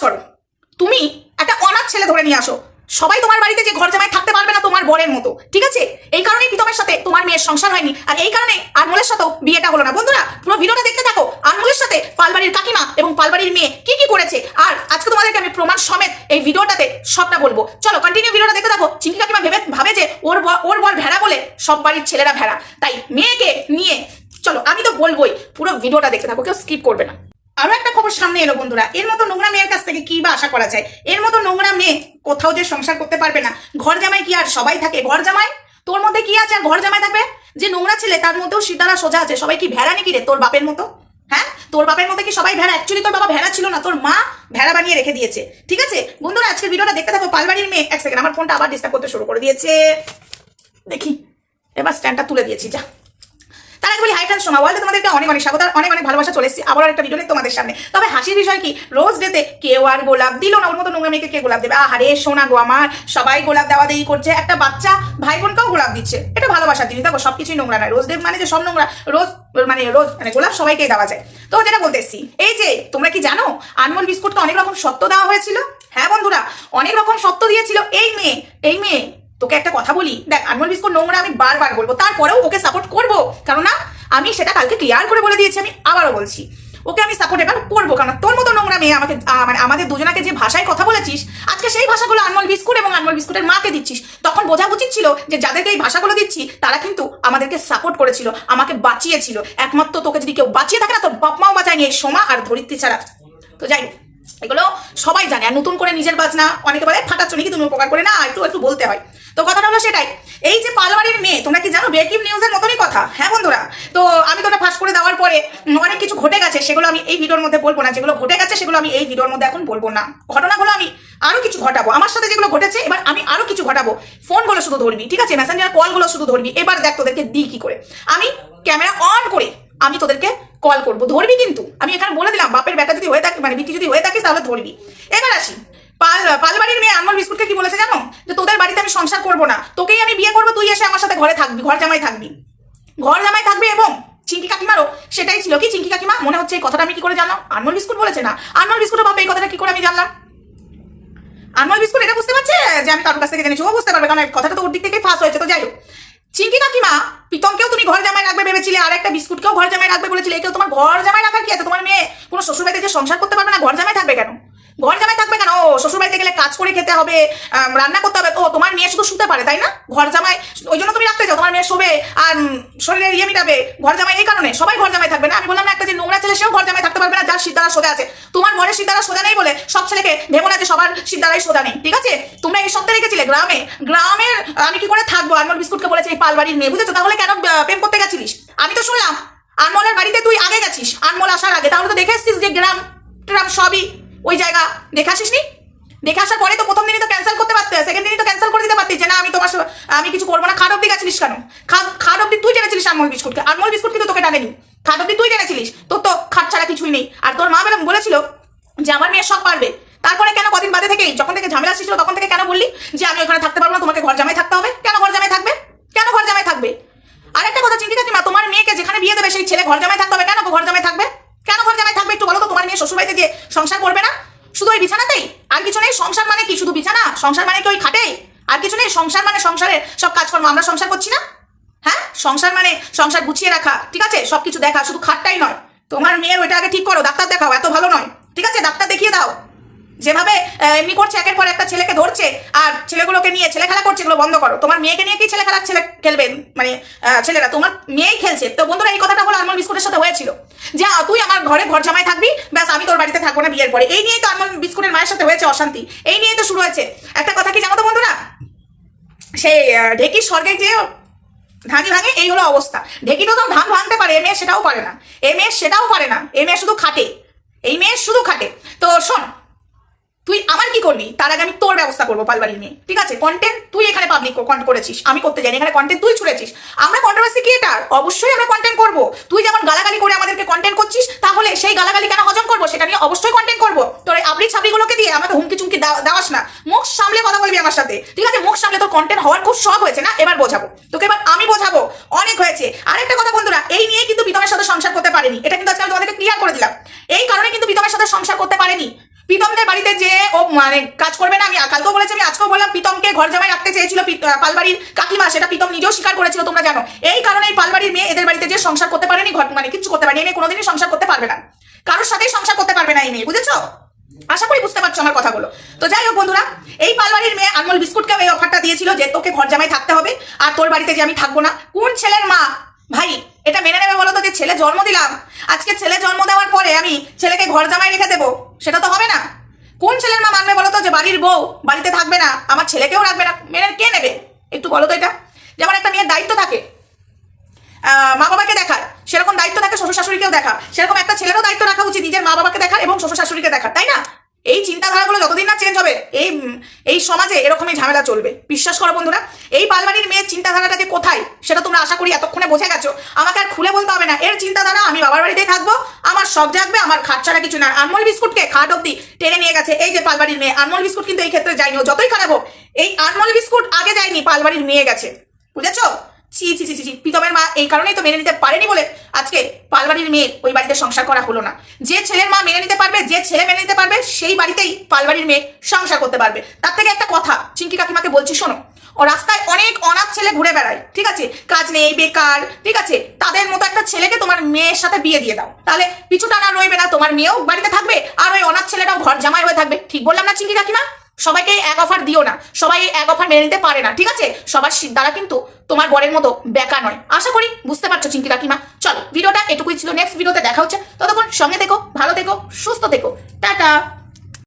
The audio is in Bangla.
করো, তুমি একটা অনাথ ছেলে ধরে নিয়ে আসো। সবাই তোমার বাড়িতে যে ঘর জামাই থাকতে পারবে না তোমার বরের মতো, ঠিক আছে? এই কারণেই প্রীতমের সাথে তোমার মেয়ের সংসার হয়নি, আর এই কারণে আনমোলের সাথেও বিয়েটা হলো না। বন্ধুরা পুরো ভিডিওটা দেখতে থাকো, আনমোলের সাথে পালবাড়ির কাকিমা এবং পালবাড়ির মেয়ে কি কি করেছে, আর আজকে তোমাদেরকে আমি প্রমাণ সমেত এই ভিডিওটাতে সবটা বলবো। চলো কন্টিনিউ ভিডিওটা দেখতে থাকো। চিঙ্কি কাকিমা ভাবে যে ওর বর ভেড়া বলে সব বাড়ির ছেলেরা ভেড়া, তাই মেয়েকে নিয়ে চলো আমি তো বলবোই, পুরো ভিডিওটা দেখতে থাকো, কেউ স্কিপ করবে না। আরো একটা খবর সামনে এলো বন্ধুরা, এর মতো নোংরা মেয়ের কাছ থেকে কি বা আশা করা যায়? এর মতো নোংরা মেয়ে কোথাও যে সংসার করতে পারবে না। ঘর জামাই কি আর সবাই থাকে? ঘর জামাই তোর মধ্যে কি আছে আর ঘর জামাই থাকবে? যে নোংরা ছেলে তার মধ্যেও সিদ্ধারা সোজা আছে। সবাই কি ভেড়া নাকি রে তোর বাপের মতো? হ্যাঁ, তোর বাপের মধ্যে কি সবাই ভেড়া? অ্যাকচুয়ালি তোর বাবা ভেড়া ছিল না, তোর মা ভেড়া বানিয়ে রেখে দিয়েছে, ঠিক আছে? বন্ধুরা আজকের ভিডিওটা দেখতে থাকো। পালবাড়ির মেয়ে, এক সেকেন্ড, আমার ফোনটা আবার ডিস্টার্ব করতে শুরু করে দিয়েছে। দেখি এবার স্ট্যান্ডটা তুলে দিয়েছি। যা, তার আগে বলি হাই ফ্রেন্ডস, সোমা ওয়ার্ল্ডে তোমাদেরকে অনেক অনেক স্বাগত, অনেক অনেক ভালোবাসা। চলে এসেছি আবার একটা ভিডিও নিয়ে তোমাদের সামনে। তবে হাসির বিষয় কি, রোজ ডেতে কেউ আর গোলাপ দিল না। ওর মতো নোংরা মেয়েকে কে গোলাপ দেবে? আহারে সোনা গো আমার, সবাই গোলাপ দেওয়া দেই করছে, একটা বাচ্চা ভাই বোনকেও গোলাপ দিচ্ছে। এটা ভালোবাসা জিনিস। দেখো সবকিছুই নোংরা নয়, রোজ ডে মানে যে সব নোংরা। রোজ মানে গোলাপ সবাইকেই দেওয়া যায়। তো যেটা বলতে এসছি, এই যে তোমরা কি জানো আনমোল বিস্কুটকে অনেক রকম সত্য দেওয়া হয়েছিল? হ্যাঁ বন্ধুরা, অনেক রকম সত্য দিয়েছিল এই মেয়ে। তোকে একটা কথা বলি, দেখ আনমোল বিস্কুট নোংরা আমি বারবার বলবো, তারপরেও ওকে সাপোর্ট করবো, কারণ না আমি সেটা কালকে ক্লিয়ার করে বলে দিয়েছি। আমি আবারও বলছি, ওকে আমি সাপোর্ট এবার করবো, কারণ তোর মতো নোংরা মেয়ে আমাকে মানে আমাদের দুজনাকে যে ভাষায় কথা বলেছিস, আজকে সেই ভাষাগুলো আনমোল বিস্কুট এবং আনমোল বিস্কুটের মাকে দিচ্ছিস। তখন বোঝা উচিত ছিল যে যাদেরকে এই ভাষাগুলো দিচ্ছি তারা কিন্তু আমাদেরকে সাপোর্ট করেছিল, আমাকে বাঁচিয়েছিল। একমাত্র তোকে যদি কেউ বাঁচিয়ে থাকে না, তোর বাপ মাও বাঁচায়নি এই সোমা আর ধরিত্রী ছাড়া। তো যাই হোক, এগুলো সবাই জানে। আর নতুন করে নিজের বাজনা অনেকে বলে ফাটাচ্ছ নাকি তুমি, উপকার করে না, একটু বলতে হয়। তো কথাটা হলো সেটাই, এই যে পালবাড়ির মেয়ে, তোমরা কি জানো ব্রেকিং নিউজের মতনই কথা। হ্যাঁ বন্ধুরা, তো আমি তো ওটা ফাঁস করে দেওয়ার পরে অনেক কিছু ঘটে গেছে, সেগুলো আমি এই ভিডিওর মধ্যে বলবো না। যেগুলো ঘটে গেছে সেগুলো আমি এই ভিডিওর মধ্যে এখন বলবো না। ঘটনাগুলো আমি আরো কিছু ঘটাবো, আমার সাথে যেগুলো ঘটেছে এবার আমি আরো কিছু ঘটাবো। ফোনগুলো শুধু ধরবি, ঠিক আছে? মেসেঞ্জার কলগুলো শুধু ধরবি। এবার দেখ তোদেরকে দিই কি করে। আমি ক্যামেরা অন করে আমি তোদেরকে কল করবো, ধরবি কিন্তু। আমি এখানে বলে দিলাম, বাপের বেটা যদি হয়ে থাকে মানে বিটি যদি হয়ে থাকিস তাহলে ধরবি। এবার আসি, পালবাড়ির মেয়ে আনমোল বিস্কুটকে কি বলেছে জানো? যে তোদের বাড়িতে আমি সংসার করবো না, তোকেই আমি বিয়ে করবো, তুই এসে আমার সাথে ঘরে থাকবি, ঘর জামাই থাকবি। এবং চিঙ্কি কাকিমারও সেটাই ছিল। কি চিঙ্কি কাকিমা মনে হচ্ছে এই কথাটা আমি কি করে জানলাম? আনমোল বিস্কুট বলেছে না, আনমোল বিস্কুটের বাবা এই কথাটা কি করে আমি জানলাম? আনমোল বিস্কুট এটা বুঝতে পারছে যে আমি কারোর কাছ থেকে জেনেছি, ও বুঝতে পারবে, কারণ কথাটা তো ওর দিক থেকেই ফাঁস হয়েছে। তো যাই হোক, চিঙ্কি কাকিমা প্রীতমকেও তুমি ঘর জামাই রাখবে ভেবেছিলে, আর একটা বিস্কুটকেও ঘর জামাই রাখবে বলেছিলে। একেও তোমার ঘর জামাই রাখার কি আছে? তোমার মেয়ে কোনো শ্বশুরবাড়িতে যে সংসার করতে পারবে না, ঘর জামাই থাকবে কেন? ঘর জামাই থাকবে কেন? ও শ্বশুরবাড়িতে গেলে কাজ করে খেতে হবে, রান্না করতে হবে। ও তোমার মেয়ে শুধু শুতে পারে, তাই না? ঘর জামাই ওই জন্য তুমি রাখতে চাও, তোমার মেয়ে শোবে আর শরীরের ইয়ে মিটাবে। ঘর জামাই এই কারণে সবাই ঘর জামাই থাকবে না। আমি বললাম না, একটা যে নোংরা ছেলে সেও ঘর জামাই থাকতে পারবে না, যার সিদ্ধারা সোজা আছে। তোমার ঘরের সিদ্ধারা সোজা নেই বলে সব ছেলেকে ভেবো না যে সবার সিদ্ধারাই সোজা নেই, ঠিক আছে? তোমরা এই সপ্তাহে রেখেছিলে গ্রামের আমি কি করে থাকবো? আনমোল বিস্কুটকে বলেছে এই পালবাড়ির মেয়ে, বুঝেছো? তাহলে কেন প্রেম করতে গেছিলিস? আমি তো শুনলাম আনমোলের বাড়িতে তুই আগে গেছিস, আনমোল আসার আগে। তাহলে তো দেখে এসছিস যে গ্রাম সবই ওই জায়গা দেখে আসিস নি? দেখে আসার পরে তো প্রথম দিনই তো ক্যান্সেল করতে পারতে, সেকেন্ড দিনই তো ক্যান্সেল করে দিতে পারতি যে না আমি কিছু করবো না। খাট অব্দি গেছিলিস কেন? খাট অব্দি তুই টেনেছিলিস আনমোল বিস্কুটকে, আনমোল বিস্কুট কিন্তু তোকে টানেনি। খাট অব্দি তুই টেনেছিলিস, তোর তো খাট ছাড়া কিছুই নেই। আর তোর মা ম্যাডাম বলেছিল যে আমার মেয়ে সব পারবে। তারপরে কেন কদিন বাদে থেকেই, যখন থেকে ঝামেলা ছিল তখন থেকে কেন বললি যে আমি ওখানে থাকতে পারবো না, তোমাকে ঘর জামাই থাকতে হবে? কেন ঘর জামাই থাকবে? আর একটা কথা চিন্তি কাকিমা, তোমার মেয়েকে যেখানে বিয়ে দেবে সেই ছেলে ঘর জামাই থাকতে হবে। কেন ঘর জামাই থাকবে? একটু বলো তো। তোমার মেয়ে শ্বশুরবাড়িতে যে সংসার করবে না শুধু ওই বিছানাতেই? আর কিছু নেই? সংসার মানে কি শুধু বিছানা? সংসার মানে কি ওই খাটেই? আর কিছু নেই? সংসার মানে সংসারের সব কাজকর্ম। আমরা সংসার করছি না? হ্যাঁ, সংসার মানে সংসার গুছিয়ে রাখা, ঠিক আছে? সবকিছু দেখা, শুধু খাটটাই নয়। তোমার মেয়ের ওইটা আগে ঠিক করো, ডাক্তার দেখাও, এত ভালো নয়, ঠিক আছে? ডাক্তার দেখিয়ে দাও। যেভাবে এমনি করছে, একের পর একটা ছেলেকে ধরছে আর ছেলেগুলোকে নিয়ে ছেলে খেলা করছে, এগুলো বন্ধ করো। তোমার মেয়েকে নিয়ে কি ছেলে খেলবেন? মানে ছেলেরা তোমার মেয়েই খেলছে। তো বন্ধুরা এই কথাটা হলো আনমোল বিস্কুটের সাথে হয়েছিল যে তুই আমার ঘর জামাই থাকবি, ব্যাস আমি তোর বাড়িতে থাকবো না বিয়ের পরে। এই নিয়েই তো আনমোল বিস্কুটের মায়ের সাথে হয়েছে অশান্তি, এই নিয়েই তো শুরু হয়েছে। একটা কথা কি জানো তো বন্ধুরা, সেই ঢেকির স্বর্গে যে ধানি ভাঙে, এই হলো অবস্থা। ঢেকিটা তো ধান ভাঙতে পারে, এ মেয়ে সেটাও পারে না। এ মেয়ে শুধু খাটে, এই মেয়ে শুধু খাটে। তো শোন, তুই আমার কি করবি তার আগে আমি তোর ব্যবস্থা করবো পালবাড়ির মেয়ে, ঠিক আছে? কন্টেন্ট তুই এখানে পাবলিক করেছিস, আমি করতে যাই। এখানে কন্টেন্ট তুই ছুড়েছিস। আমরা কন্ট্রোভার্সি ক্রিয়েটার, অবশ্যই আমরা কন্টেন্ট করবো। তুই যেমন গালাগালি করে আমাদেরকে কন্টেন্ট করছিস, তাহলে সেই গালাগালি কেন হজম করবো সেটা নিয়ে অবশ্যই কন্টেন্ট করবো। তোর এই আবরি ছাবড়িগুলোকে দিয়ে আমাকে হুমকি চুমকি দেওয়াস না। মুখ সামলে কথা বলবি আমার সাথে, ঠিক আছে? মুখ সামলে। তোর কন্টেন্ট হওয়ার খুব শখ হয়েছে না? এবার বোঝাবো তোকে, এবার আমি বোঝাবো। অনেক হয়েছে। আরেকটা কথা বন্ধুরা, এই নিয়ে কিন্তু প্রীতমের সাথে সংসার করতে পারেনি, এটা কিন্তু আজকে আমি তোমাদেরকে ক্লিয়ার করে দিলাম। এই কারণে কিন্তু প্রীতমের সাথে সংসার করতে পারেনি। প্রীতমদের বাড়িতে যে ও মানে কাজ করবে না, আমি কালকেও বলেছি, আমি আজকেও বললাম, প্রীতমকে ঘর জামাই রাখতে চেয়েছিল পালবাড়ির কাকিমা, সেটা প্রীতম নিজেও স্বীকার করেছিল, তোমরা জানো। এই কারণে এই পালবাড়ির মেয়ে এদের বাড়িতে যে সংসার করতে পারেনি, ঘর মানে কিছু করতে পারেনি, এই মেয়ে কোনোদিনই সংসার করতে পারবে না, কারোর সাথেই সংসার করতে পারবে না এই মেয়ে, বুঝেছো? আশা করি বুঝতে পারছো আমার কথাগুলো। তো যাই হোক বন্ধুরা, এই পালবাড়ির মেয়ে আনমোল বিস্কুটকেও এই অফারটা দিয়েছিল যে তোকে ঘর জামাই থাকতে হবে আর তোর বাড়িতে যে আমি থাকবো না। কোন ছেলের মা ভাই এটা মেনে নেবে বলো তো, যে ছেলে জন্ম দিলাম, আজকে ছেলে জন্ম দেওয়ার পরে আমি ছেলেকে ঘর জামাই রেখে দেবো? সেটা তো হবে না। কোন ছেলের মা মানবে বলো তো যে বাড়ির বউ বাড়িতে থাকবে না, আমার ছেলেকেও রাখবে না? মেনে কে নেবে একটু বলো তো এটা? যেমন একটা মেয়ের দায়িত্ব থাকে মা বাবাকে দেখার, সেরকম দায়িত্ব থাকে শ্বশুর শাশুড়িকেও দেখা, সেরকম একটা ছেলেরও দায়িত্ব রাখা উচিত নিজের মা বাবাকে দেখার এবং শ্বশুর শাশুড়িকে দেখার, তাই না? এই চিন্তাধারাগুলো যতদিন না চেঞ্জ হবে এই সমাজে এরকমই ঝামেলা চলবে। বিশ্বাস করো বন্ধুরা, এই পালবাড়ির মেয়ের চিন্তাধারাটা যে কোথায় সেটা তোমরা আশা করি এতক্ষণে বুঝে গেছো। আমাকে আর খুলে বলতে হবে না এর চিন্তাধারা, আমি বাবার বাড়িতেই থাকবো, আমার সব জাগবে, আমার খাট ছাড়া কিছু না। আনমোল বিস্কুটকে খাট অব্দি টেনে নিয়ে গেছে এই যে পালবাড়ির মেয়ে। আনমোল বিস্কুট কিন্তু এই ক্ষেত্রে যায়নি, ও যতই খারাপ হোক এই আনমোল বিস্কুট আগে যায়নি, পালবাড়ির মেয়ে গেছে, বুঝেছো? ছি ছি ছি ছি, প্রীতমের মা এই কারণেই তো মেনে নিতে পারেনি বলে আজকে পালবাড়ির মেয়ে ওই বাড়িতে সংসার করা হলো না। যে ছেলের মা মেনে নিতে পারবে, যে ছেলে মেনে নিতে পারবে, সেই বাড়িতেই পালবাড়ির মেয়ে সংসার করতে পারবে। তার থেকে একটা কথা চিঙ্কি কাকিমাকে বলছি, শোনো, ও রাস্তায় অনেক অনাথ ছেলে ঘুরে বেড়ায়, ঠিক আছে, কাজ নেই, বেকার, ঠিক আছে, তাদের মতো একটা ছেলেকে তোমার মেয়ের সাথে বিয়ে দিয়ে দাও, তাহলে পিছু টানা রইবে না, তোমার মেয়েও বাড়িতে থাকবে আর ওই অনাথ ছেলেটাও ঘর জামাই হয়ে থাকবে। ঠিক বললাম না চিঙ্কি কাকিমা? সবাইকে এক অফার দিও না, সবাই এক অফার মেনে নিতে পারে না, ঠিক আছে? সবার দ্বারা কিন্তু তোমার বরের মতো বেকার নয়। আশা করি বুঝতে পারছো চিঙ্কি কাকিমা। চলো ভিডিওটা এটুকুই ছিল, নেক্সট ভিডিওতে দেখা হচ্ছে, ততক্ষণ সঙ্গে থেকো, ভালো থেকো, সুস্থ থেকো, টাটা।